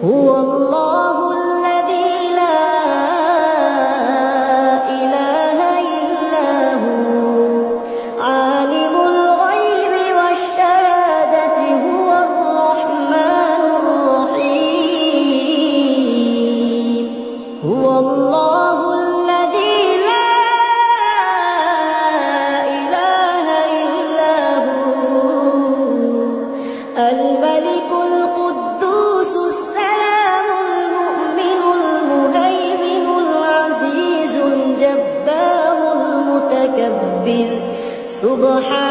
هو الله الذي لا إله إلا هو عالم الغيب والشهادة هو الرحمن الرحيم هو الله الذي لا إله إلا هو الملك القدوس السلام المؤمن المهيمن العزيز الجبار المتكبر سبحان